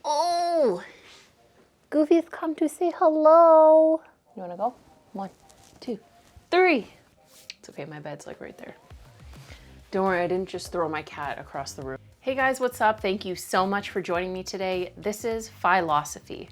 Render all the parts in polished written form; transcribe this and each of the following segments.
Oh, Goofy's come to say hello. You wanna go? 1, 2, 3. It's okay, my bed's like right there. Don't worry, I didn't just throw my cat across the room. Hey guys, what's up? Thank you so much for joining me today. This is Philosophy.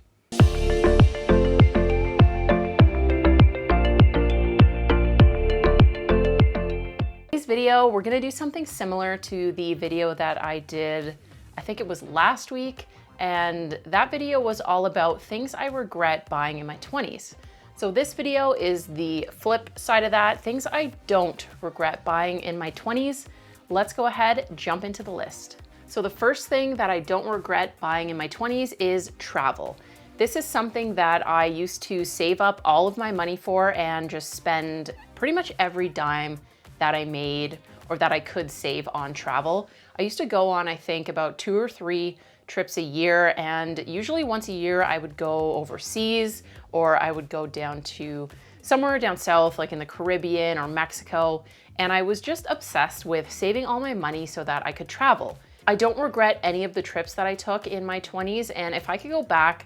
Today's video, we're gonna do something similar to the video that I did, I think it was last week, and that video was all about things I regret buying in my 20s. So this video is the flip side of that, things I don't regret buying in my 20s. Let's go ahead, jump into the list. So the first thing that I don't regret buying in my 20s is travel. This is something that I used to save up all of my money for and just spend pretty much every dime that I made or that I could save on travel. I used to go on, I think, about 2 or 3 trips a year, and usually once a year I would go overseas or I would go down to somewhere down south, like in the Caribbean or Mexico, and I was just obsessed with saving all my money so that I could travel. I don't regret any of the trips that I took in my 20s, and if I could go back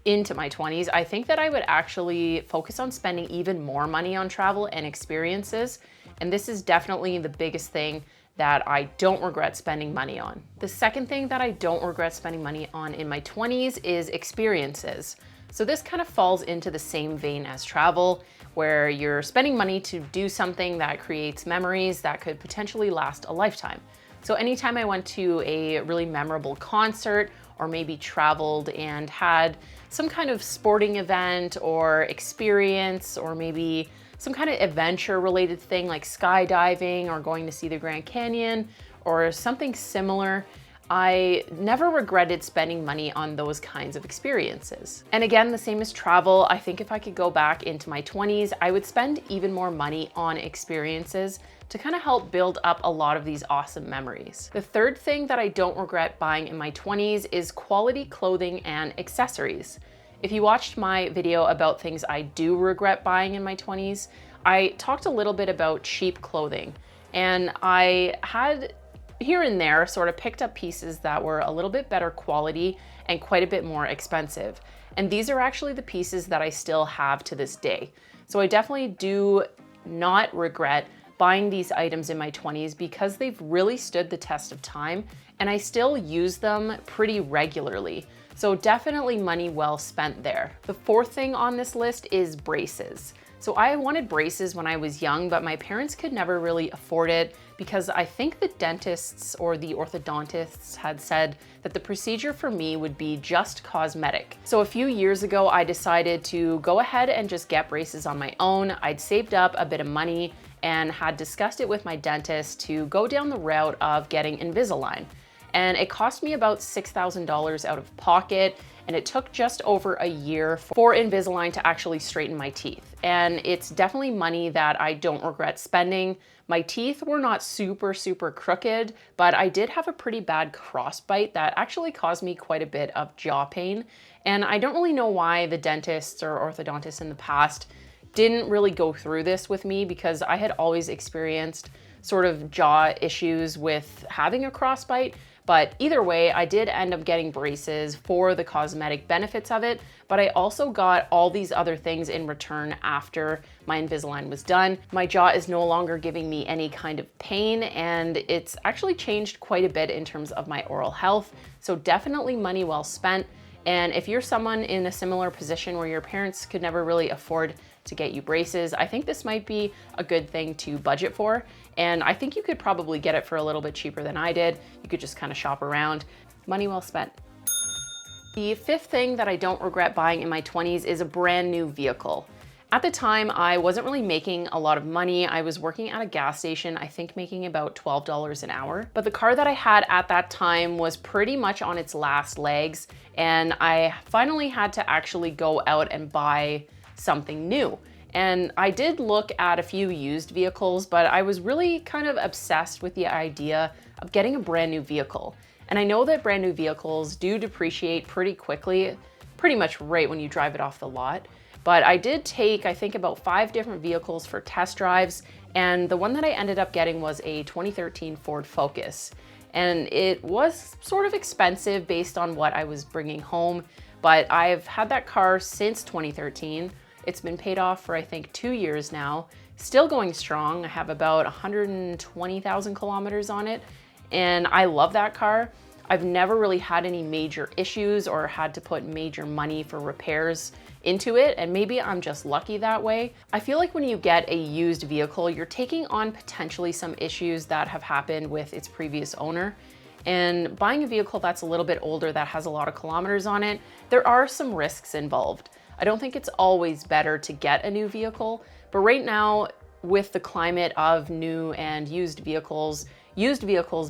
into my 20s, I think that I would actually focus on spending even more money on travel and experiences, and this is definitely the biggest thing that I don't regret spending money on. The second thing that I don't regret spending money on in my 20s is experiences. So this kind of falls into the same vein as travel, where you're spending money to do something that creates memories that could potentially last a lifetime. So anytime I went to a really memorable concert or maybe traveled and had some kind of sporting event or experience or maybe some kind of adventure related thing like skydiving or going to see the Grand Canyon or something similar, I never regretted spending money on those kinds of experiences. And again, the same as travel, I think if I could go back into my 20s, I would spend even more money on experiences to kind of help build up a lot of these awesome memories. The third thing that I don't regret buying in my 20s is quality clothing and accessories. If you watched my video about things I do regret buying in my 20s, I talked a little bit about cheap clothing, and I had here and there sort of picked up pieces that were a little bit better quality and quite a bit more expensive. And these are actually the pieces that I still have to this day. So I definitely do not regret buying these items in my 20s because they've really stood the test of time and I still use them pretty regularly. So definitely money well spent there. The fourth thing on this list is braces. So I wanted braces when I was young, but my parents could never really afford it because I think the dentists or the orthodontists had said that the procedure for me would be just cosmetic. So a few years ago, I decided to go ahead and just get braces on my own. I'd saved up a bit of money and had discussed it with my dentist to go down the route of getting Invisalign. And it cost me about $6,000 out of pocket, and it took just over a year for Invisalign to actually straighten my teeth. And it's definitely money that I don't regret spending. My teeth were not super crooked, but I did have a pretty bad crossbite that actually caused me quite a bit of jaw pain. And I don't really know why the dentists or orthodontists in the past didn't really go through this with me because I had always experienced sort of jaw issues with having a crossbite. But either way, I did end up getting braces for the cosmetic benefits of it, but I also got all these other things in return after my Invisalign was done. My jaw is no longer giving me any kind of pain, and it's actually changed quite a bit in terms of my oral health. So definitely money well spent. And if you're someone in a similar position where your parents could never really afford to get you braces, I think this might be a good thing to budget for. And I think you could probably get it for a little bit cheaper than I did. You could just kind of shop around. Money well spent. The fifth thing that I don't regret buying in my 20s is a brand new vehicle. At the time, I wasn't really making a lot of money. I was working at a gas station, I think making about $12 an hour. But the car that I had at that time was pretty much on its last legs, and I finally had to actually go out and buy something new. And I did look at a few used vehicles, but I was really kind of obsessed with the idea of getting a brand new vehicle. And I know that brand new vehicles do depreciate pretty quickly, pretty much right when you drive it off the lot. But I did take, I think, about 5 different vehicles for test drives, and the one that I ended up getting was a 2013 Ford Focus. and it was sort of expensive based on what I was bringing home, but I've had that car since 2013. It's been paid off for I think 2 years now, still going strong. I have about 120,000 kilometers on it, and I love that car. I've never really had any major issues or had to put major money for repairs into it, and maybe I'm just lucky that way. I feel like when you get a used vehicle, you're taking on potentially some issues that have happened with its previous owner. And buying a vehicle that's a little bit older, that has a lot of kilometers on it, there are some risks involved. I don't think it's always better to get a new vehicle, but right now, with the climate of new and used vehicles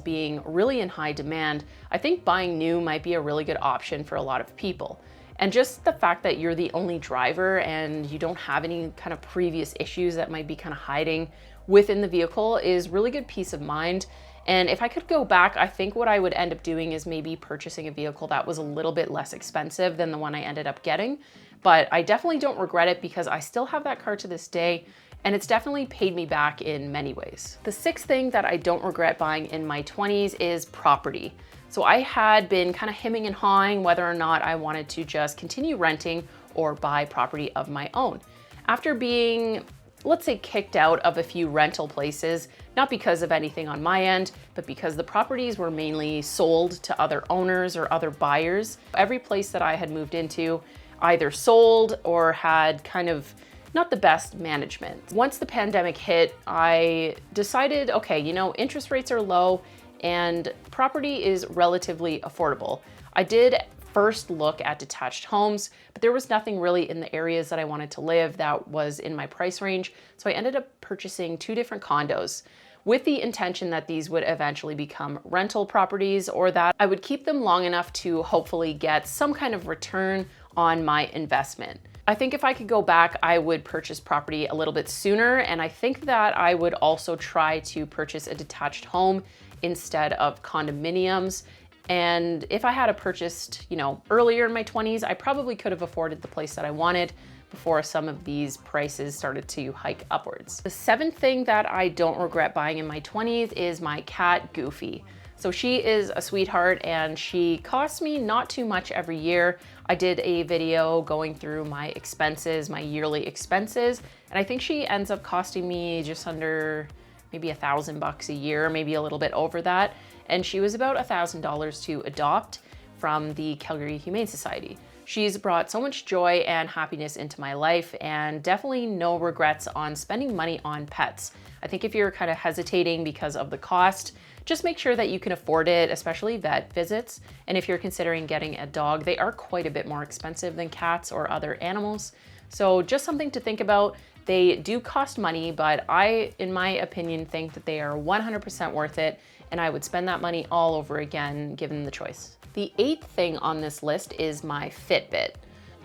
being really in high demand, I think buying new might be a really good option for a lot of people. And just the fact that you're the only driver and you don't have any kind of previous issues that might be kind of hiding within the vehicle is really good peace of mind. And if I could go back, I think what I would end up doing is maybe purchasing a vehicle that was a little bit less expensive than the one I ended up getting. But I definitely don't regret it because I still have that car to this day, and it's definitely paid me back in many ways. The sixth thing that I don't regret buying in my 20s is property. So I had been kind of hemming and hawing whether or not I wanted to just continue renting or buy property of my own. After being, let's say, kicked out of a few rental places, not because of anything on my end, but because the properties were mainly sold to other owners or other buyers. Every place that I had moved into either sold or had kind of not the best management. Once the pandemic hit, I decided, okay, interest rates are low and property is relatively affordable. I did first look at detached homes, but there was nothing really in the areas that I wanted to live that was in my price range. So I ended up purchasing 2 different condos with the intention that these would eventually become rental properties, or that I would keep them long enough to hopefully get some kind of return on my investment. I think if I could go back, I would purchase property a little bit sooner, and I think that I would also try to purchase a detached home instead of condominiums. And if I had purchased, earlier in my 20s, I probably could have afforded the place that I wanted before some of these prices started to hike upwards. The 7th thing that I don't regret buying in my 20s is my cat, Goofy. So she is a sweetheart and she costs me not too much every year. I did a video going through my expenses, my yearly expenses, and I think she ends up costing me just under maybe $1,000 a year, maybe a little bit over that. And she was about $1,000 to adopt from the Calgary Humane Society. She's brought so much joy and happiness into my life, and definitely no regrets on spending money on pets. I think if you're kind of hesitating because of the cost, just make sure that you can afford it, especially vet visits. And if you're considering getting a dog, they are quite a bit more expensive than cats or other animals. So just something to think about. They do cost money, but I, in my opinion, think that they are 100% worth it, and I would spend that money all over again given the choice. The 8th thing on this list is my Fitbit.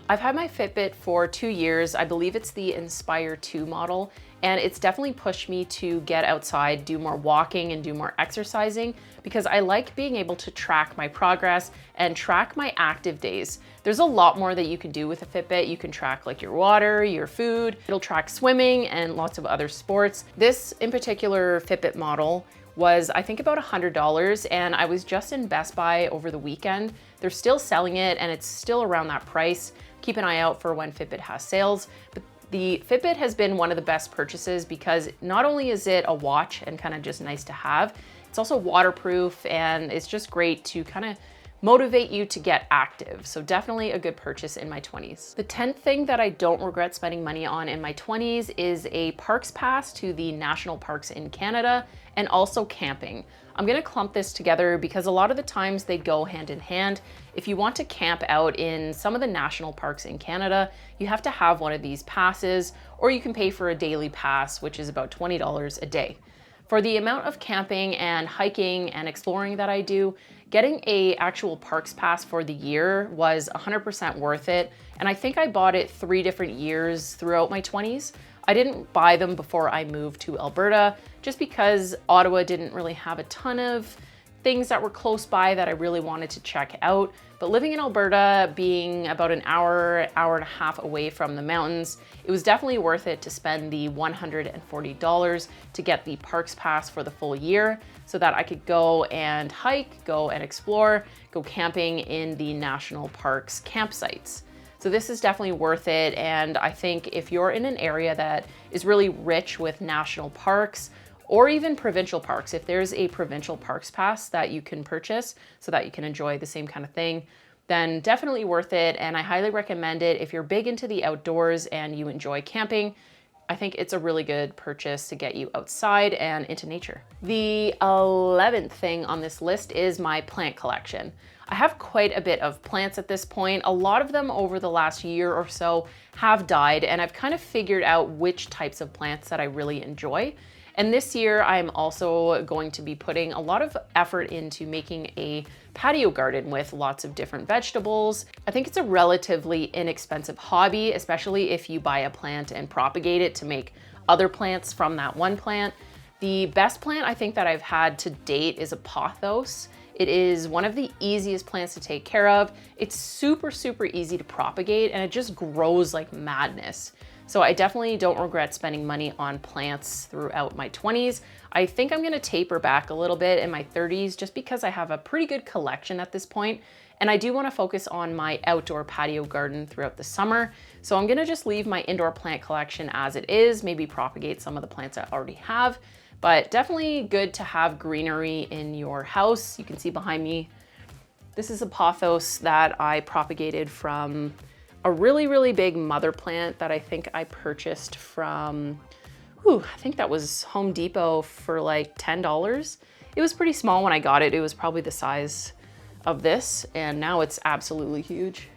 I've had my Fitbit for 2 years. I believe it's the Inspire 2 model, and it's definitely pushed me to get outside, do more walking and do more exercising, because I like being able to track my progress and track my active days. There's a lot more that you can do with a Fitbit. You can track like your water, your food. It'll track swimming and lots of other sports. This in particular Fitbit model was I think about $100, and I was just in Best Buy over the weekend. They're still selling it and it's still around that price. Keep an eye out for when Fitbit has sales. But the Fitbit has been one of the best purchases because not only is it a watch and kind of just nice to have, it's also waterproof and it's just great to kind of motivate you to get active. So definitely a good purchase in my 20s. The 10th thing that I don't regret spending money on in my 20s is a parks pass to the national parks in Canada and also camping. I'm gonna clump this together because a lot of the times they go hand in hand. If you want to camp out in some of the national parks in Canada, you have to have one of these passes, or you can pay for a daily pass, which is about $20 a day. For the amount of camping and hiking and exploring that I do, getting a actual parks pass for the year was 100% worth it. And I think I bought it 3 different years throughout my 20s. I didn't buy them before I moved to Alberta just because Ottawa didn't really have a ton of things that were close by that I really wanted to check out. But living in Alberta, being about an hour, hour and a half away from the mountains, it was definitely worth it to spend the $140 to get the Parks Pass for the full year so that I could go and hike, go and explore, go camping in the national parks campsites. So this is definitely worth it. And I think if you're in an area that is really rich with national parks, or even provincial parks, if there's a provincial parks pass that you can purchase so that you can enjoy the same kind of thing, then definitely worth it. And I highly recommend it if you're big into the outdoors and you enjoy camping. I think it's a really good purchase to get you outside and into nature. The 11th thing on this list is my plant collection. I have quite a bit of plants at this point. A lot of them over the last year or so have died, and I've kind of figured out which types of plants that I really enjoy. And this year, I'm also going to be putting a lot of effort into making a patio garden with lots of different vegetables. I think it's a relatively inexpensive hobby, especially if you buy a plant and propagate it to make other plants from that one plant. The best plant I think that I've had to date is a pothos. It is one of the easiest plants to take care of. It's super, super easy to propagate, and it just grows like madness. So I definitely don't regret spending money on plants throughout my 20s. I think I'm gonna taper back a little bit in my 30s just because I have a pretty good collection at this point. And I do wanna focus on my outdoor patio garden throughout the summer. So I'm gonna just leave my indoor plant collection as it is, maybe propagate some of the plants I already have, but definitely good to have greenery in your house. You can see behind me, this is a pothos that I propagated from a really, really big mother plant that I think I purchased from, I think that was Home Depot for like $10. It was pretty small when I got it. It was probably the size of this, and now it's absolutely huge.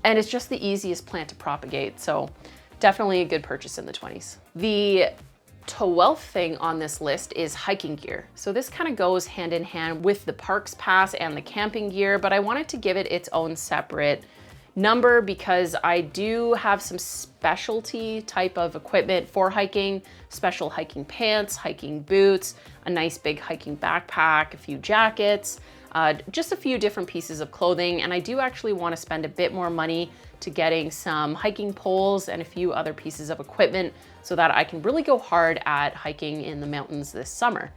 And it's just the easiest plant to propagate, so definitely a good purchase in the 20s. The 12th thing on this list is hiking gear. So this kind of goes hand in hand with the Parks Pass and the camping gear, but I wanted to give it its own separate number because I do have some specialty type of equipment for hiking, special hiking pants, hiking boots, a nice big hiking backpack, a few jackets, just a few different pieces of clothing. And I do actually want to spend a bit more money to getting some hiking poles and a few other pieces of equipment so that I can really go hard at hiking in the mountains this summer.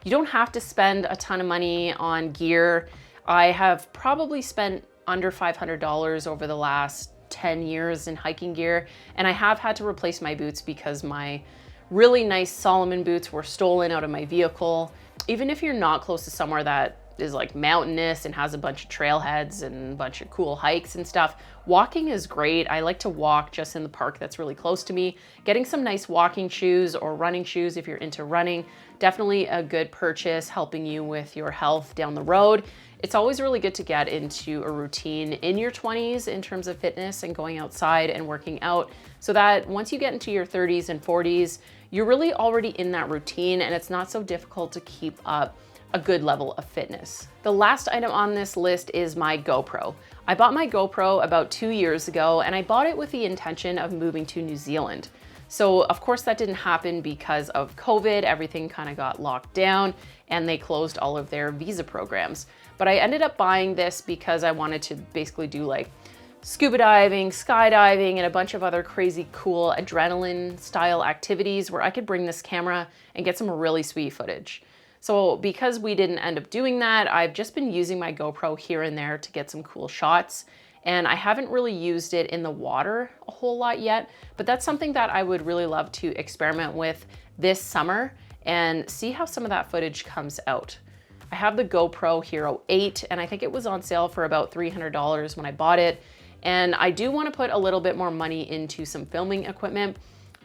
You don't have to spend a ton of money on gear. I have probably spent under $500 over the last 10 years in hiking gear, and I have had to replace my boots because my really nice Solomon boots were stolen out of my vehicle. Even if you're not close to somewhere that is like mountainous and has a bunch of trailheads and a bunch of cool hikes and stuff, walking is great. I like to walk just in the park that's really close to me. Getting some nice walking shoes or running shoes if you're into running, definitely a good purchase, helping you with your health down the road. It's always really good to get into a routine in your 20s in terms of fitness and going outside and working out so that once you get into your 30s and 40s, you're really already in that routine and it's not so difficult to keep up a good level of fitness. The last item on this list is my GoPro. I bought my GoPro about 2 years ago, and I bought it with the intention of moving to New Zealand. So of course that didn't happen because of COVID. Everything kind of got locked down and they closed all of their visa programs. But I ended up buying this because I wanted to basically do like scuba diving, skydiving, and a bunch of other crazy cool adrenaline style activities where I could bring this camera and get some really sweet footage. So because we didn't end up doing that, I've just been using my GoPro here and there to get some cool shots. And I haven't really used it in the water a whole lot yet, but that's something that I would really love to experiment with this summer and see how some of that footage comes out. I have the GoPro Hero 8, and I think it was on sale for about $300 when I bought it. And I do want to put a little bit more money into some filming equipment,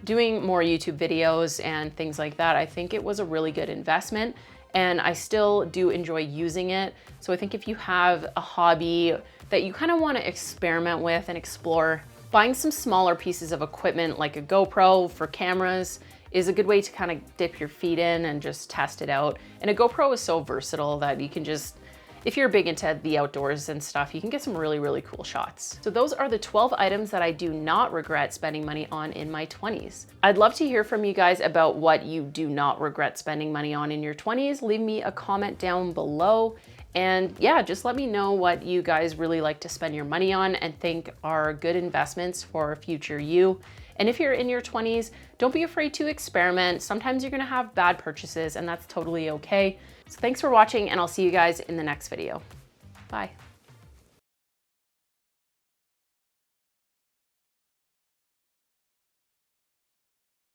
doing more YouTube videos and things like that. I think it was a really good investment, and I still do enjoy using it. So I think if you have a hobby that you kind of want to experiment with and explore, buying some smaller pieces of equipment like a GoPro for cameras is a good way to kind of dip your feet in and just test it out. And a GoPro is so versatile that you can just if you're big into the outdoors and stuff, you can get some really, really cool shots. So those are the 12 items that I do not regret spending money on in my 20s. I'd love to hear from you guys about what you do not regret spending money on in your 20s. Leave me a comment down below. And yeah, just let me know what you guys really like to spend your money on and think are good investments for future you. And if you're in your 20s, don't be afraid to experiment. Sometimes you're gonna have bad purchases and that's totally okay. So thanks for watching and I'll see you guys in the next video. Bye.